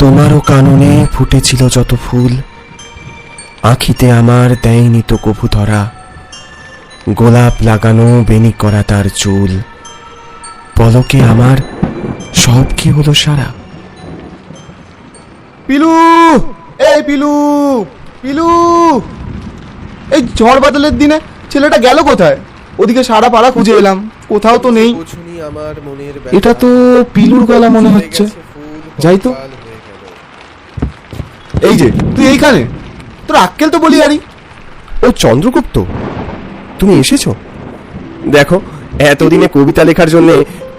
তোমারও কাননে ফুটেছিল যত ফুল, আঁখিতে আমার দেয়নি তো কভু ধরা। গোলাপ লাগানো বেনি করা তার চুল, পলকে আমার সব কি হলো সারা। পিলু, এই পিলু, পিলু, এই ঝড় বাদলের দিনে ছেলেটা গেল কোথায়? ওদিকে সারা পাড়া খুঁজে এলাম, কোথাও তো নেই। এটা তো পিলুর গলা মনে হচ্ছে। যাই তো। এই যে তুই এইখানে, তোর আক্কেল তো বলি আরি। ও চন্দ্রগুপ্ত, তুমি এসেছো? দেখো, এতদিনে কবিতা লেখার জন্য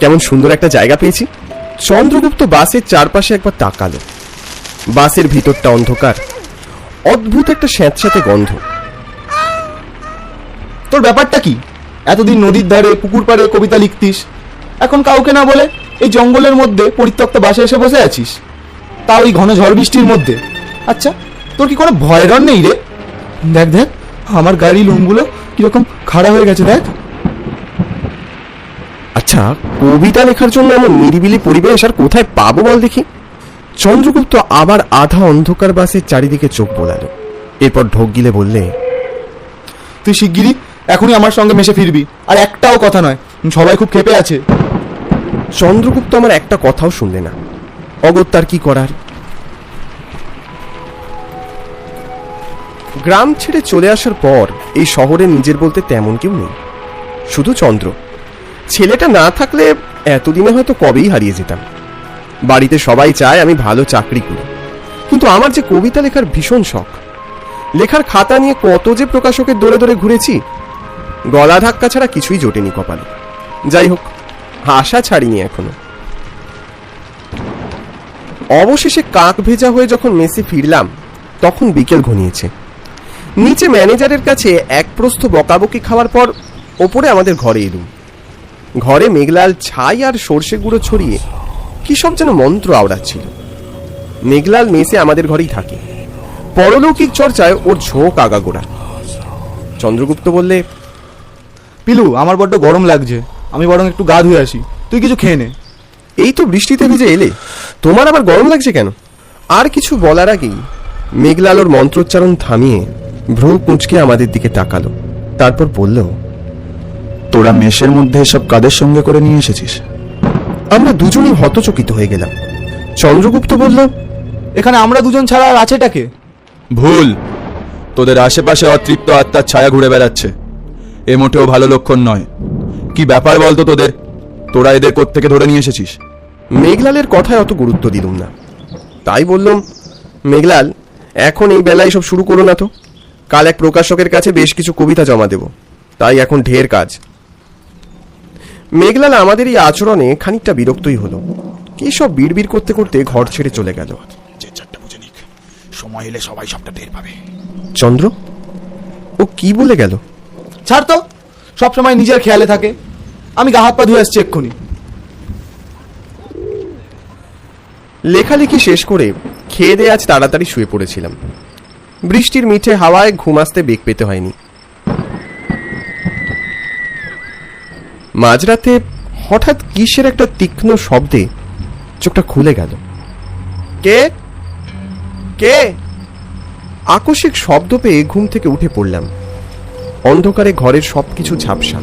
কেমন সুন্দর একটা জায়গা পেয়েছি। চন্দ্রগুপ্ত বাসের চারপাশে একবার তাকালো। বাসের ভিতরটা অন্ধকার, অদ্ভুত একটা স্যাঁতস্যাঁতে গন্ধ। তোর ব্যাপারটা কি? এতদিন নদীর ধারে পুকুর পাড়ে কবিতা লিখতিস, এখন কাউকে না বলে এই জঙ্গলের মধ্যে পরিত্যক্ত বাসে এসে বসে আছিস, তাও এই ঘন ঝড় বৃষ্টির মধ্যে। আচ্ছা, তোর কি কোনো ভয় ডর নেই রে? দেখ দেখ, আমার গাড়ি লোমগুলো কিরকম খাড়া হয়ে গেছে দেখ। আচ্ছা, কবিতা লেখার জন্য এমন নিরিবিলি পরিবেশ আর কোথায় পাবো বল দেখি? চন্দ্রগুপ্ত আবার আধা অন্ধকার বাসের চারিদিকে চোখ বোলালো, এরপর ঢোক গিলে বললে, তুই শিগগিরই এখনই আমার সঙ্গে মেশে ফিরবি, আর একটাও কথা নয়, সবাই খুব ক্ষেপে আছে। চন্দ্রগুপ্ত আমার একটা কথাও শুনলে না। অগত্যার কি করার। গ্রাম ছেড়ে চলে আসার পর এই শহরে নিজের বলতে তেমন কেউ নেই, শুধু চন্দ্র। ছেলেটা না থাকলে এতদিনে হয়তো কবেই হারিয়ে যেতাম। বাড়িতে সবাই চায় আমি ভালো চাকরি করি, কিন্তু আমার যে কবিতা লেখার ভীষণ শখ। লেখার খাতা নিয়ে কত যে প্রকাশকের দৌড়ে দৌড়ে ঘুরেছি, গলা ধাক্কা ছাড়া কিছুই জোটেনি কপালে। যাই হোক, আশা ছাড়িনি এখনো। অবশেষে কাক ভেজা হয়ে যখন মেসে ফিরলাম, তখন বিকেল ঘনিয়েছে। নিচে ম্যানেজারের কাছে এক প্রস্থ বকাবকি খাওয়ার পর ওপরে আমাদের ঘরে এলুম। ঘরে মেঘলাল ছাই আর সর্ষে গুঁড়ো ছড়িয়ে কি সব যেন মন্ত্র আওড়াচ্ছিল। মেঘলাল মেসে আমাদের ঘরেই থাকে, পরলৌকিক চর্চায় ওর ঝোঁক আগাগোড়া। চন্দ্রগুপ্ত বললে, পিলু, আমার বড্ড গরম লাগছে, আমি বরং একটু গা ধুয়ে আসি, তুই কিছু খেয়ে নে। এই তো বৃষ্টিতে ভিজে এলে, তোমার আবার গরম লাগছে কেন? আর কিছু বলার আগেই মেঘলাল ওর মন্ত্রোচ্চারণ থামিয়ে ভ্রু কুঁচকে আমাদের দিকে তাকালো, তারপর বলল, তোরা মেশের মধ্যে এসব কাদের সঙ্গে করে নিয়ে এসেছিস? আমরা দুজনেই হতচকিত হয়ে গেলাম। চন্দ্রগুপ্ত বলল, এখানে আমরা দুজন ছাড়া আর আছেটাকে? ভুল, তোদের আশেপাশে অতৃপ্ত আত্মার ছায়া ঘুরে বেড়াচ্ছে, এ মোটেও ভালো লক্ষণ নয়। কি ব্যাপার বলতো তোদের? তোরা এদের কোত্থেকে ধরে নিয়ে এসেছিস? মেঘলালের কথায় অত গুরুত্ব দিলুম না। তাই বললাম, মেঘলাল, এখন এই বেলায় সব শুরু করো না তো। কাল এক প্রকাশকের কাছে বেশ কিছু কবিতা জমা দেব, তাই এখন ঢের কাজ। মেঘলাল আমাদের এই আচরণে খানিকটা বিরক্তই হলো। কি সব বিড়বিড় করতে করতে ঘর ছেড়ে চলে গেল। সময় এলে সবাই সবটা টের পাবে। চন্দ্র, ও কি বলে গেল? ছাড় তো, সবসময় নিজের খেয়ালে থাকে। আমি গা হাত পা ধুয়ে আসছি এক্ষুনি। লেখালেখি শেষ করে খেয়ে দিয়ে আজ তাড়াতাড়ি শুয়ে পড়েছিলাম। বৃষ্টির মিঠে হাওয়ায় ঘুম আসতে বেগ পেতে হয়নি। মাঝরাতে হঠাৎ কিসের একটা তীক্ষ্ণ শব্দে চোখটা খুলে গেল। কে কে? আকস্মিক শব্দ পেয়ে ঘুম থেকে উঠে পড়লাম। অন্ধকারে ঘরের সবকিছু ঝাপসা।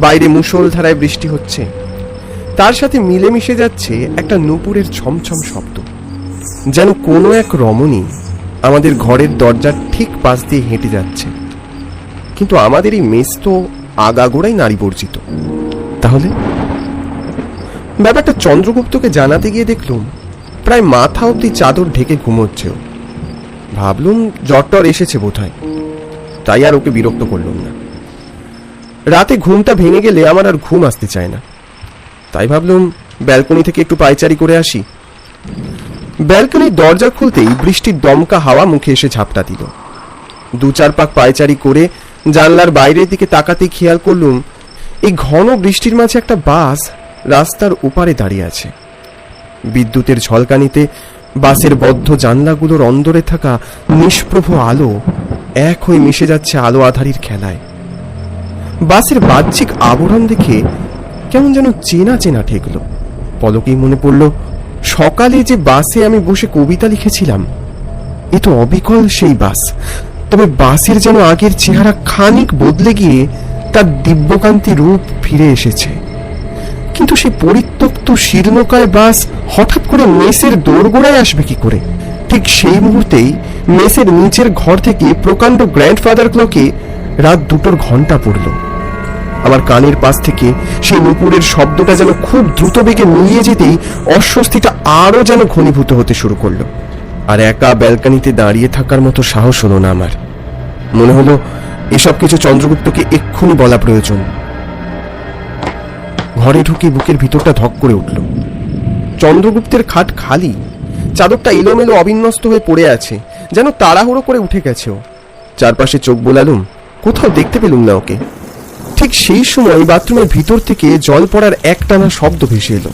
বাইরে মুষলধারায় বৃষ্টি হচ্ছে, তার সাথে মিলেমিশে যাচ্ছে একটা নূপুরের ছমছম শব্দ, যেন কোনো এক রমণী আমাদের ঘরের দরজার ঠিক পাশ দিয়ে হেঁটে যাচ্ছে। কিন্তু আমাদের এই মেস তো আগাগোড়াই নারী বর্জিত। তাহলে ব্যাপারটা চন্দ্রগুপ্তকে জানাতে গিয়ে দেখলুম প্রায় মাথা অব্দি চাদর ঢেকে ঘুমোচ্ছে। ভাবলুম জ্বর এসেছে বোধহয়, তাই আর ওকে বিরক্ত করলাম না। রাতে ঘুমটা ভেঙে গেলে আমার আর ঘুম আসতে চায় না, তাই ভাবলুম ব্যালকনি থেকে একটু পায়চারি করে আসি। ব্যালকনির দরজা খুলতেই বৃষ্টির দমকা হাওয়া মুখে এসে ঝাপটা দিল। দু চার পাক পায়চারি করে জানলার বাইরের দিকে তাকাতেই খেয়াল করলুম এই ঘন বৃষ্টির মাঝে একটা বাস রাস্তার ওপারে দাঁড়িয়ে আছে। বিদ্যুতের ঝলকানিতে বাসের বদ্ধ জানলাগুলোর অন্দরে থাকা নিষ্প্রভ আলো এক হয়ে মিশে যাচ্ছে আলো আধারির খেলায়। বাসের বাহ্যিক আবরণ দেখে কেমন যেন চেনা চেনা ঠেকলো। পলকেই মনে পড়ল সকালে যে বাসে আমি বসে কবিতা লিখেছিলাম, এ তো অবিকল সেই বাস। তবে বাসের যেন আগের চেহারা খানিক বদলে গিয়ে তার দিব্যকান্তি রূপ ফিরে এসেছে। কিন্তু সে পরিত্যক্ত শীর্ণকায় বাস হঠাৎ করে মেসের দোরগোড়ায় আসবে কি করে? ঠিক সেই মুহূর্তেই মেসের নিচের ঘর থেকে প্রকাণ্ড গ্র্যান্ডফাদার ক্লকে রাত 2টোর ঘন্টা পড়ল। আমার কানের পাশ থেকে সেই নুপুরের শব্দটা যেন খুব দ্রুত বেগে মিলিয়ে যেতেই অস্বস্তিটা আরো যেন ঘনীভূত হতে শুরু করলো। আর একা ব্যালকানিতে দাঁড়িয়ে থাকার মতো সাহস হলো না আমার। মনে হলো এসব কিছু চন্দ্রগুপ্তকে এক্ষুনি বলা প্রয়োজন। ঘরে ঢুকে বুকের ভিতরটা ধক করে উঠল। চন্দ্রগুপ্তের খাট খালি, চাদরটা এলোমেলো অবিন্যস্ত হয়ে পড়ে আছে, যেন তাড়াহুড়ো করে উঠে গেছে ও। চারপাশে চোখ বোলালুম, কোথাও দেখতে পেলুম না ওকে। ঠিক সেই সময় বাথরুমের ভিতর থেকে জল পড়ার একটানা শব্দ ভেসে এলো।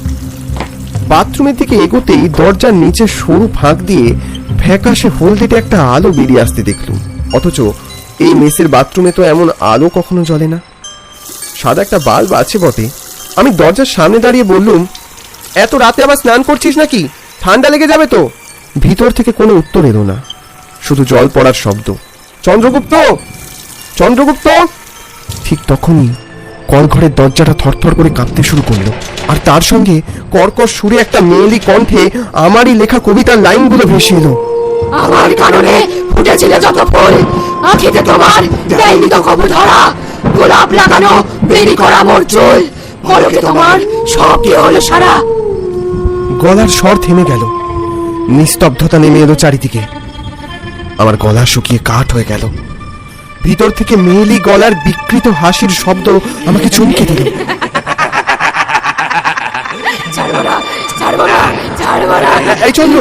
বাথরুমের দিকে এগোতেই দরজার নিচে সরু ফাঁক দিয়ে ফ্যাকাশে হলদেটে একটা আলো বেরিয়ে আসতে দেখলুম। অথচ এই মেসের বাথরুমে তো এমন আলো কখনো জ্বলে না। সাদা একটা বাল্ব আছে বটে। আমি দরজার সামনে দাঁড়িয়ে বললুম, এত রাতে আবার স্নান করছিস নাকি? ঠান্ডা লেগে যাবে তো। ভিতর থেকে কোনো উত্তর এলো না, শুধু জল পড়ার শব্দ। চন্দ্রগুপ্ত, চন্দ্রগুপ্ত! ঠিক তখনই কলঘরের দরজাটা থরথর করে কাঁপতে শুরু করলো, আর তার সঙ্গে কর্কশ সুরে একটা মেয়েলি কণ্ঠে আমারই লেখা কবিতার লাইনগুলো ভেসে এলো। আমার কারণে ফুটেছিল যত ফুল, আখিতে তোমার দেয়নি তো কবু ধরা। গোলাপ লাগানো বেরি করা মোর চুল, পলকে তোমার সব কি হলো সারা। গলার স্বর থেমে গেল, নিস্তব্ধতা নেমে এলো চারিদিকে। আমার গলা শুকিয়ে কাঠ হয়ে গেল। ভিতর থেকে মেয়েলি গলার বিকৃত হাসির শব্দ আমাকে চমকে দিল। এই চন্দ্র,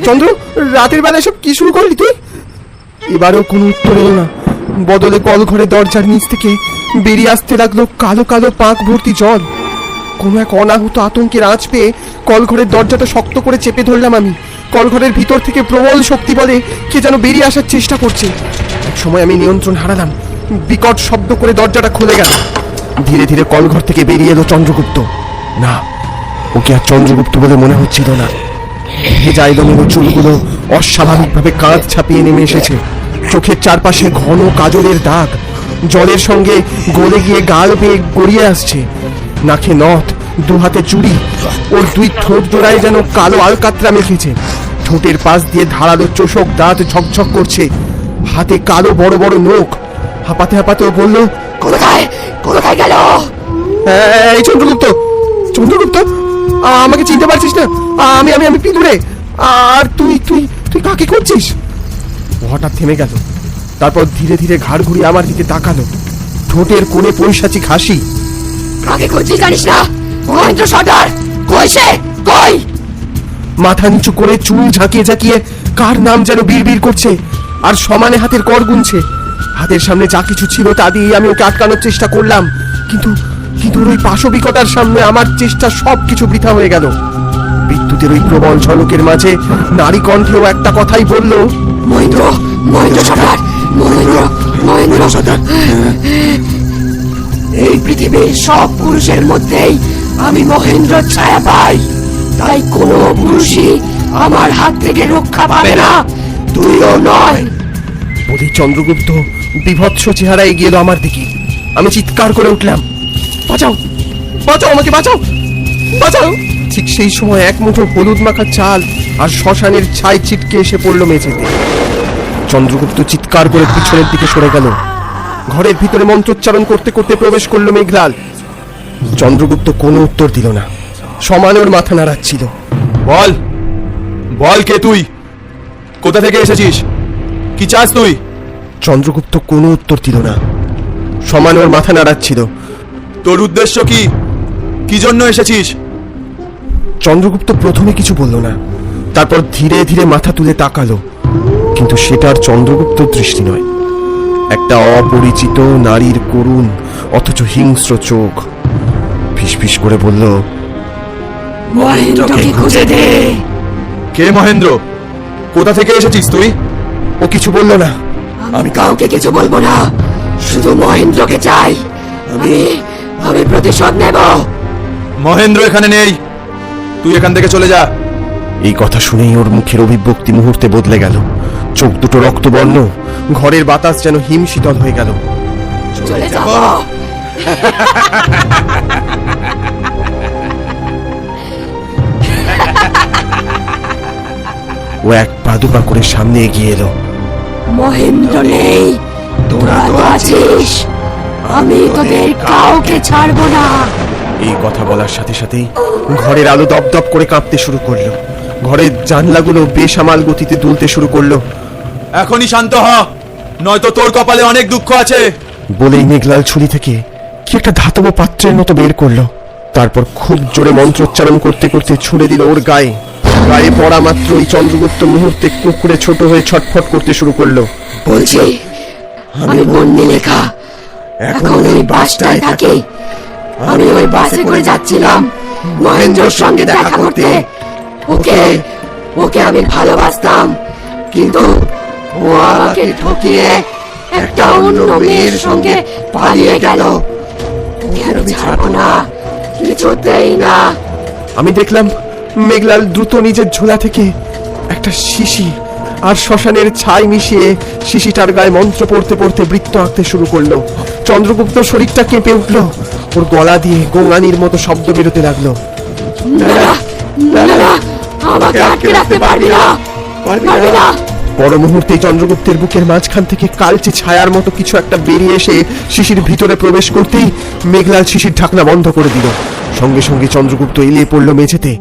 চন্দ্র, রাতের বেলায় সব কি শুরু করলি তুই? এবারও কোনো উত্তর এলো না। বদলে কলঘরের দরজার নিচ থেকে বেরিয়ে আসতে লাগলো কালো কালো পাক ভর্তি জল। কোনো এক অনাহুত আতঙ্কের আঁচ পেয়ে কলঘরের দরজাটা শক্ত করে চেপে ধরলাম আমি। কলঘরের ভিতর থেকে প্রবল শক্তি বলে কে যেন বেরিয়ে আসার চেষ্টা করছে। এক সময় আমি নিয়ন্ত্রণ হারালাম, বিকট শব্দ করে দরজাটা খুলে গেল। ধীরে ধীরে কলঘর থেকে বেরিয়ে এলো চন্দ্রগুপ্ত। না, ওকে আর চন্দ্রগুপ্ত বলে মনে হচ্ছিল না। ভেজা এলোমেলো চুলগুলো অস্বাভাবিকভাবে কাঁধ ছাপিয়ে নেমে এসেছে। চোখের চারপাশে ঘন কাজলের দাগ জলের সঙ্গে গলে গিয়ে গাল বেয়ে গড়িয়ে আসছে। নাকে নথ, দু হাতে চুড়ি, ওর দুই ঠোঁট জোড়ায় যেন কালো আলকাতরা মেখেছে। ঠোঁটের পাশ দিয়ে ধারালো চোষক দাঁত ঝকঝক করছে, হাতে কালো বড় বড় নখ। হাঁপাতে হাঁপাতে ও বলল, কোথায় কোথায় গেল? এই চন্দ্রগুপ্ত, চন্দ্রগুপ্ত, আমাকে চিনতে পারছিস না? আমি আমি আমি পিঁদুরে। আর তুই তুই তুই কাকে করছিস? ও হঠাৎ থেমে গেল, তারপর ধীরে ধীরে ঘাড় ঘুরিয়ে আমার দিকে তাকালো। ঠোঁটের কোণে পৈশাচিক হাসি। কাকে করছিস জানিস না? মহেন্দ্র সর্দার। কই সে, কই? মাথা নিচু করে চুল ঝাঁকিয়ে ঝাঁকিয়ে কার নাম যেন বিড়বিড় করছে, আর সমানে হাতের কর গুনছে। হাতের সামনে যা কিছু ছিল তা দিয়ে আমি ওকে আটকানোর চেষ্টা করলাম, কিন্তু কিন্তু ওই পাশবিকতার সামনে আমার চেষ্টা সবকিছু বৃথা হয়ে গেল। বিদ্যুতের ওই প্রবল ঝলকের মাঝে নারী কণ্ঠেও একটা কথাই বলল, মহেন্দ্র, মহেন্দ্র সর্দার, মহেন্দ্র, মহেন্দ্র সর্দার। এই পৃথিবীর সব পুরুষের মধ্যেই আমি মহেন্দ্র ছায়া পাই, তাই কোনো পুরুষই আমার হাত থেকে রক্ষা পাবে না, তুইও নয়। বলি চন্দ্রগুপ্ত বিভৎস চেহারা এগিয়ে এলো আমার দিকে। আমি চিৎকার করে উঠলাম, বাঁচাও, বাঁচাও, আমাকে বাঁচাও, বাঁচাও। ঠিক সেই সময় এক মুঠো হলুদ মাখা চাল আর শ্মশানের ছাই ছিটকে এসে পড়লো মেঝেতে। চন্দ্রগুপ্ত চিৎকার করে পিছনের দিকে সরে গেল। ঘরের ভিতরে মন্ত্রোচ্চারণ করতে করতে প্রবেশ করলো মেঘলাল। চন্দ্রগুপ্ত কোনো উত্তর দিল না, সমানে ওর মাথা নাড়াচ্ছিল। বল, বল, কে তুই? কোথা থেকে এসেছিস? কি চাস তুই? চন্দ্রগুপ্ত কোনো উত্তর দিল না, সমানে ওর মাথা নাড়াচ্ছিল। তোর উদ্দেশ্য কি? কি জন্য এসেছিস? চন্দ্রগুপ্ত প্রথমে কিছু বলল না, তারপর ধীরে ধীরে মাথা তুলে তাকালো, কিন্তু সেটা আর চন্দ্রগুপ্ত দৃষ্টি নয়। একটা অপরিচিত নারীর করুণ অথচ হিংস্র চোখ। ফিসফিস করে বলল, মহেন্দ্রকে খুঁজে দে। কে মহেন্দ্র? কোথা থেকে এসেছিস তুই? ও কিছু বলল না। আমি কাউকে কিছু বলবো না, শুধু মহেন্দ্রকে চাই। আমি আমি প্রতিশোধ নেব। মহেন্দ্র এখানে নেই, তুই এখান থেকে চলে যা। এই কথা শুনেই ওর মুখের অভিব্যক্তি মুহূর্তে বদলে গেল। চোখ দুটো রক্তবর্ণ, ঘরের বাতাস যেন হিম শীতল হয়ে গেল। চলে যাব। ও এক পা দুপা করে সামনে এগিয়ে এলো। মহেন্দ্র নেই, তোরা তো আছিস, আমি তোদের কাউকে ছাড়বো না। এই কথা বলার সাথে সাথেই ঘরের আলো দপদপ করে কাঁপতে শুরু করলো। ঘরের জানলাগুলো বেসামাল গতিতে দুলতে শুরু করলো। এখনই শান্ত হ, নয়তো তোর কপালে অনেক দুঃখ আছে। বলেই মেঘলাল ছুরি থেকে কি একটা ধাতব পাত্রের মতো বের করলো। তারপর খুব জোরে মন্ত্রোচ্চারণ করতে করতে ছুড়ে দিল ওর গায়ে। গায়ে পড়া মাত্রই চন্দ্রগুপ্ত মুহূর্তে কুকুরে ছোট হয়ে ছটফট করতে শুরু করলো। বলছি, আমি বন্দি লেখা, এখন ওই বাসটায় থাকি। আমি ওই বাসে করে যাচ্ছিলাম মহেন্দ্রর সঙ্গে দেখা করতে। ওকে ওকে আমি ভালোবাসতাম, কিন্তু ও আমাকে ঠকিয়ে একটা অন্য মেয়ের সঙ্গে পালিয়ে গেল। ওকে আমি ছাড়বো না, কিছুতেই না। আমি দেখলাম মেঘলাল দ্রুত নিজের ঝোলা থেকে একটা শিশি আর শ্মশানের ছাই মিশিয়ে শিশিটার গায়ে মন্ত্র পড়তে পড়তে বৃত্ত আঁকতে শুরু করলো। চন্দ্রগুপ্ত শরীরটা কেঁপে উঠলো। ওর গলা দিয়ে গোঙানির মতো শব্দ বেরোতে লাগলো। না না না, আমাকে আটকে রাখতে পারবি না, পারবি না। পর মুহূর্তেই চন্দ্রগুপ্তের বুকের মাঝখান থেকে কালচে ছায়ার মতো কিছু একটা বেরিয়ে এসে শিশির ভিতরে প্রবেশ করতেই মেঘলাল শিশির ঢাকনা বন্ধ করে দিল। সঙ্গে সঙ্গে চন্দ্রগুপ্ত এলিয়ে পড়ল মেঝেতে।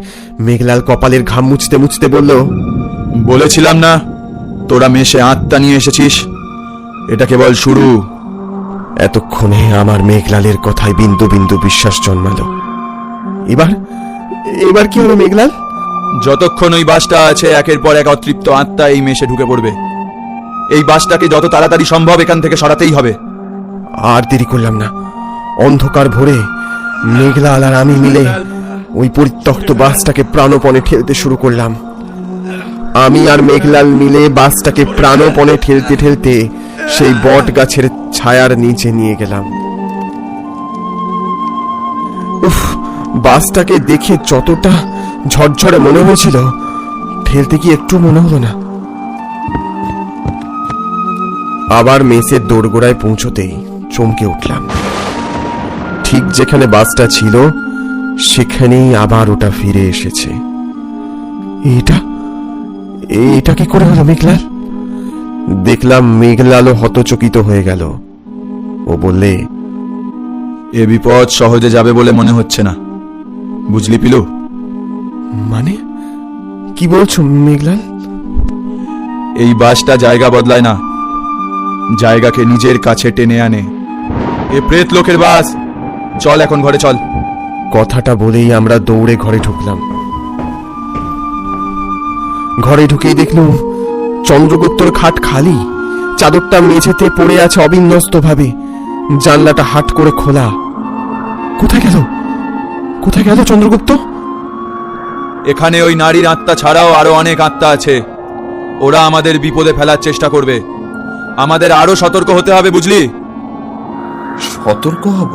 মেঘলাল কপালের ঘাম মুছতে মুছতে বলল, বলেছিলাম না তোরা মেশে আত্মা নিয়ে এসেছিস, এটা কেবল শুরু। এতক্ষণে আমার মেঘলালের কথায় বিন্দু বিন্দু বিশ্বাস জন্মালো। এবার এবার কি হলো মেঘলাল? যতক্ষণ ওই বাসটা আছে একের পর এক অতৃপ্ত আত্মা এই মেশে ঢুকে পড়বে। এই বাসটাকে যত তাড়াতাড়ি সম্ভব এখান থেকে সরাতেই হবে। আর দেরি করলাম না। অন্ধকার ভোরে মেঘলাল আর আমি মিলে ওই পরিত্যক্ত বাসটাকে প্রাণপণে ঠেলতে শুরু করলাম। আমি আর মেঘলাল মিলে বাসটাকে প্রাণপণে ঠেলতে ঠেলতে সেই বট গাছের ছায়ার নিচে নিয়ে গেলাম। উফ, বাসটাকে দেখে যতটা ঝরঝরে মনে হয়েছিল, ঠেলতে কি একটু মনে হলো না। আবার মেসের দোরগোড়ায় পৌঁছতেই চমকে উঠলাম। ঠিক যেখানে বাসটা ছিল সেখানেই আবার ওটা ফিরে এসেছে। এটা এটা কি করে হলো মেঘলাল? দেখলাম মেঘলালও হতচকিত হয়ে গেল। ও বললে, এ বিপদ সহজে যাবে বলে মনে হচ্ছে না, বুঝলি পিলু? মানে কি বলছো মেঘলাল? এই বাসটা জায়গা বদলায় না, জায়গাকে নিজের কাছে টেনে আনে। এ প্রেত লোকের বাস। চল এখন ঘরে চল। কথাটা বলেই আমরা দৌড়ে ঘরে ঢুকলাম। ঘরে ঢুকেই দেখলুম চন্দ্রগুপ্তর খাট খালি। চাদরটা মেঝেতে পড়ে আছে অবিন্যস্ত ভাবে। জানলাটা হাট করে খোলা। কোথায় গেল কোথায় গেল চন্দ্রগুপ্ত? এখানে ওই নারীর আত্মা ছাড়াও আরো অনেক আত্মা আছে। ওরা আমাদের বিপদে ফেলার চেষ্টা করবে। আমাদের আরো সতর্ক হতে হবে, বুঝলি? সতর্ক হব?